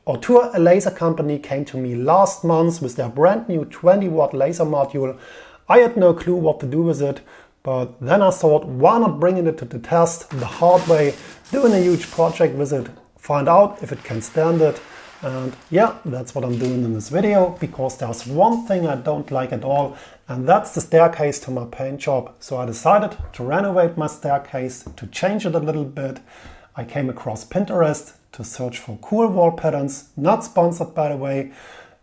Ortur, a laser company, came to me last month with their brand new 20-watt laser module. I had no clue what to do with it, but then I thought, why not bringing it to the test the hard way, doing a huge project with it, find out if it can stand it. And yeah, that's what I'm doing in this video, because there's one thing I don't like at all, and that's the staircase to my paint job. So I decided to renovate my staircase, to change it a little bit. I came across Pinterest to search for cool wall patterns, not sponsored by the way,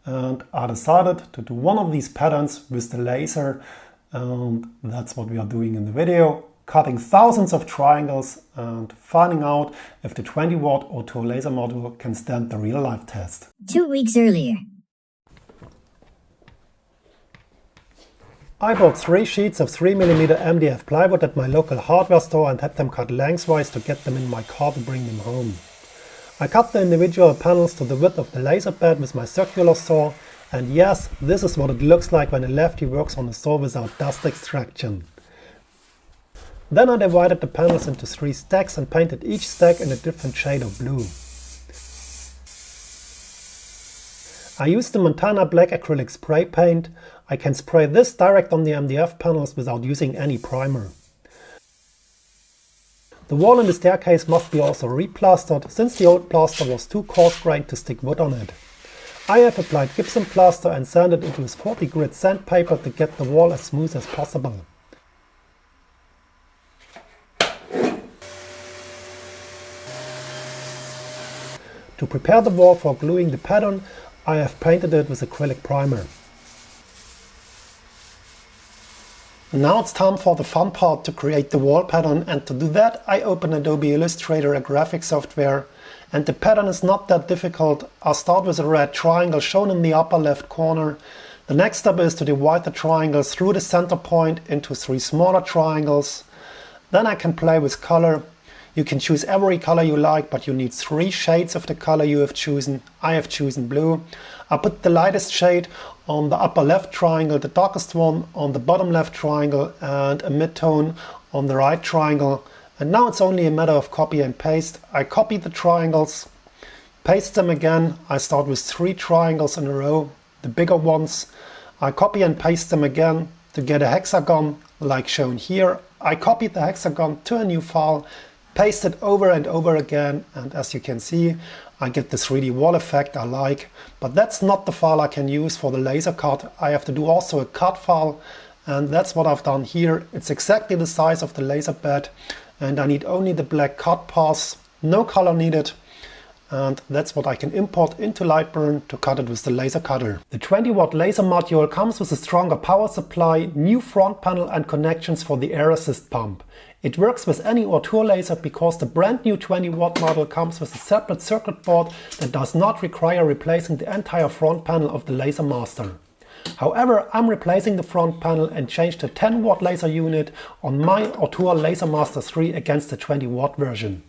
and I decided to do one of these patterns with the laser, and that's what we are doing in the video. Cutting thousands of triangles and finding out if the 20-watt Ortur laser module can stand the real-life test. 2 weeks earlier. I bought 3 sheets of 3mm MDF plywood at my local hardware store and had them cut lengthwise to get them in my car to bring them home. I cut the individual panels to the width of the laser bed with my circular saw, and yes, this is what it looks like when a lefty works on a saw without dust extraction. Then I divided the panels into 3 stacks and painted each stack in a different shade of blue. I used the Montana Black acrylic spray paint. I can spray this direct on the MDF panels without using any primer. The wall in the staircase must be also replastered, since the old plaster was too coarse-grained to stick wood on it. I have applied gypsum plaster and sanded it with 40 grit sandpaper to get the wall as smooth as possible. To prepare the wall for gluing the pattern, I have painted it with acrylic primer. Now it's time for the fun part, to create the wall pattern, and to do that I open Adobe Illustrator, a graphic software, and the pattern is not that difficult. I'll start with a red triangle shown in the upper left corner. The next step is to divide the triangle through the center point into 3 smaller triangles. Then I can play with color. You can choose every color you like, but you need 3 shades of the color you have chosen. I have chosen blue. I put the lightest shade on the upper left triangle, the darkest one on the bottom left triangle, and a mid-tone on the right triangle. And now it's only a matter of copy and paste. I copy the triangles, paste them again. I start with 3 triangles in a row, the bigger ones. I copy and paste them again to get a hexagon like shown here. I copied the hexagon to a new file, paste it over and over again, and as you can see, I get the 3D wall effect I like. But that's not the file I can use for the laser cut. I have to do also a cut file, and that's what I've done here. It's exactly the size of the laser bed, and I need only the black cut paths, no color needed. And that's what I can import into Lightburn to cut it with the laser cutter. The 20-watt laser module comes with a stronger power supply, new front panel and connections for the air assist pump. It works with any Ortur laser because the brand new 20-watt model comes with a separate circuit board that does not require replacing the entire front panel of the Laser Master. However, I'm replacing the front panel and changed the 10-watt laser unit on my Ortur Laser Master 3 against the 20-watt version.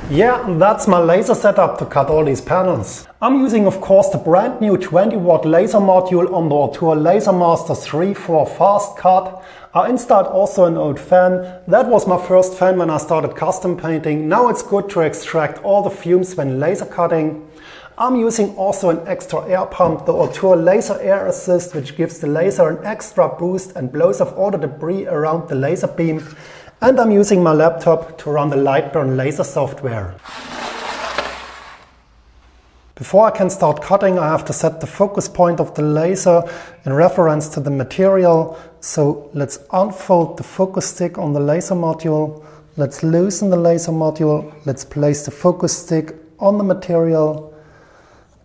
Yeah, that's my laser setup to cut all these panels. I'm using of course the brand new 20-watt laser module on the Ortur Laser Master 3 for fast cut. I installed also an old fan. That was my first fan when I started custom painting. Now it's good to extract all the fumes when laser cutting. I'm using also an extra air pump, the Ortur Laser Air Assist, which gives the laser an extra boost and blows off all the debris around the laser beam. And I'm using my laptop to run the Lightburn laser software. Before I can start cutting, I have to set the focus point of the laser in reference to the material. So let's unfold the focus stick on the laser module. Let's loosen the laser module. Let's place the focus stick on the material.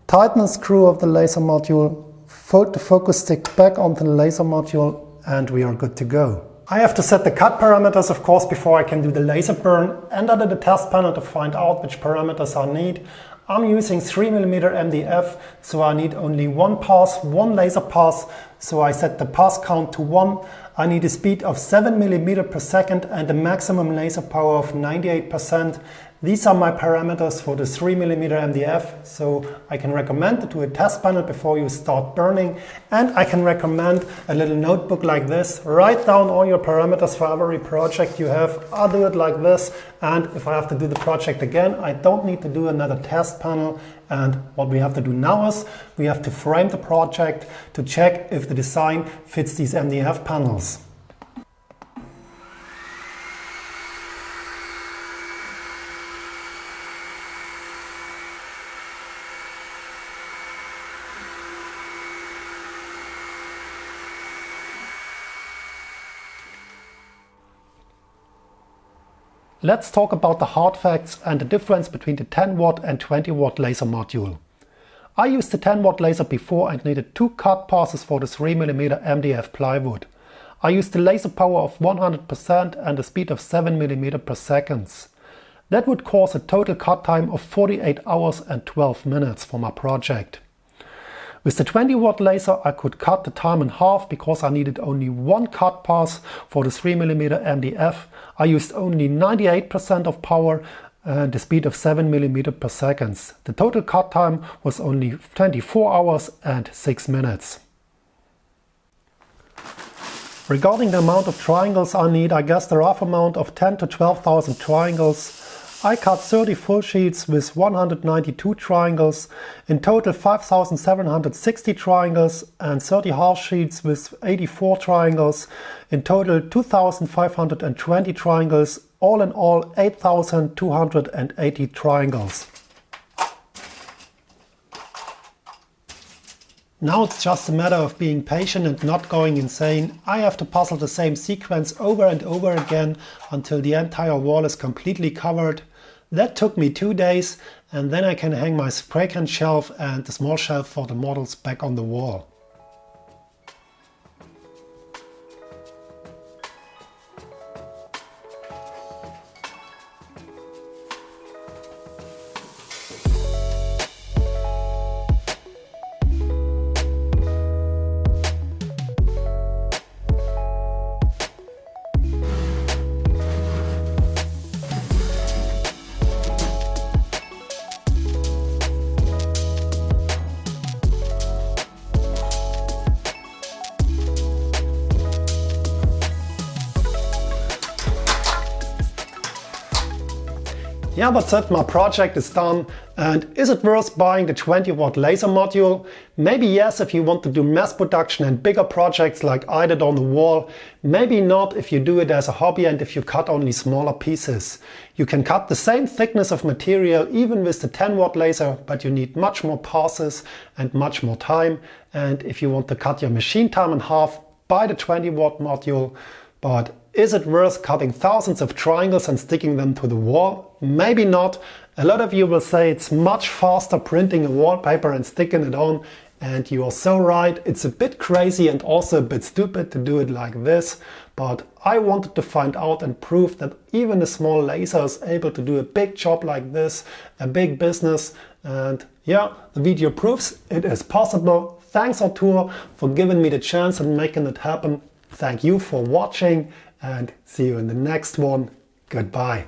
Tighten the screw of the laser module. Fold the focus stick back onto the laser module, and we are good to go. I have to set the cut parameters, of course, before I can do the laser burn, and I did a test panel to find out which parameters I need. I'm using 3mm MDF, so I need only 1 pass, 1 laser pass, so I set the pass count to 1. I need a speed of 7 mm per second and a maximum laser power of 98%. These are my parameters for the 3mm MDF, so I can recommend to do a test panel before you start burning, and I can recommend a little notebook like this. Write down all your parameters for every project you have. I'll do it like this, and if I have to do the project again, I don't need to do another test panel. And what we have to do now is we have to frame the project to check if the design fits these MDF panels. Let's talk about the hard facts and the difference between the 10 watt and 20 watt laser module. I used the 10 watt laser before and needed 2 cut passes for the 3mm MDF plywood. I used the laser power of 100% and a speed of 7mm per second. That would cause a total cut time of 48 hours and 12 minutes for my project. With the 20 watt laser I could cut the time in half because I needed only 1 cut pass for the 3mm MDF. I used only 98% of power and the speed of 7mm per second. The total cut time was only 24 hours and 6 minutes. Regarding the amount of triangles I need, I guess the rough amount of 10 to 12,000 triangles. I cut 30 full sheets with 192 triangles, in total 5,760 triangles, and 30 half sheets with 84 triangles, in total 2,520 triangles, all in all 8,280 triangles. Now it's just a matter of being patient and not going insane. I have to puzzle the same sequence over and over again until the entire wall is completely covered. That took me 2 days, and then I can hang my spray can shelf and the small shelf for the models back on the wall. Yeah, that's it, my project is done. And is it worth buying the 20 watt laser module? Maybe yes if you want to do mass production and bigger projects like I did on the wall. Maybe not if you do it as a hobby and if you cut only smaller pieces. You can cut the same thickness of material even with the 10 watt laser, but you need much more passes and much more time. And if you want to cut your machine time in half, buy the 20 watt module. But is it worth cutting thousands of triangles and sticking them to the wall? Maybe not. A lot of you will say it's much faster printing a wallpaper and sticking it on, and you are so right. It's a bit crazy and also a bit stupid to do it like this, but I wanted to find out and prove that even a small laser is able to do a big job like this, a big business, and yeah, the video proves it is possible. Thanks Ortur for giving me the chance and making it happen. Thank you for watching and see you in the next one. Goodbye.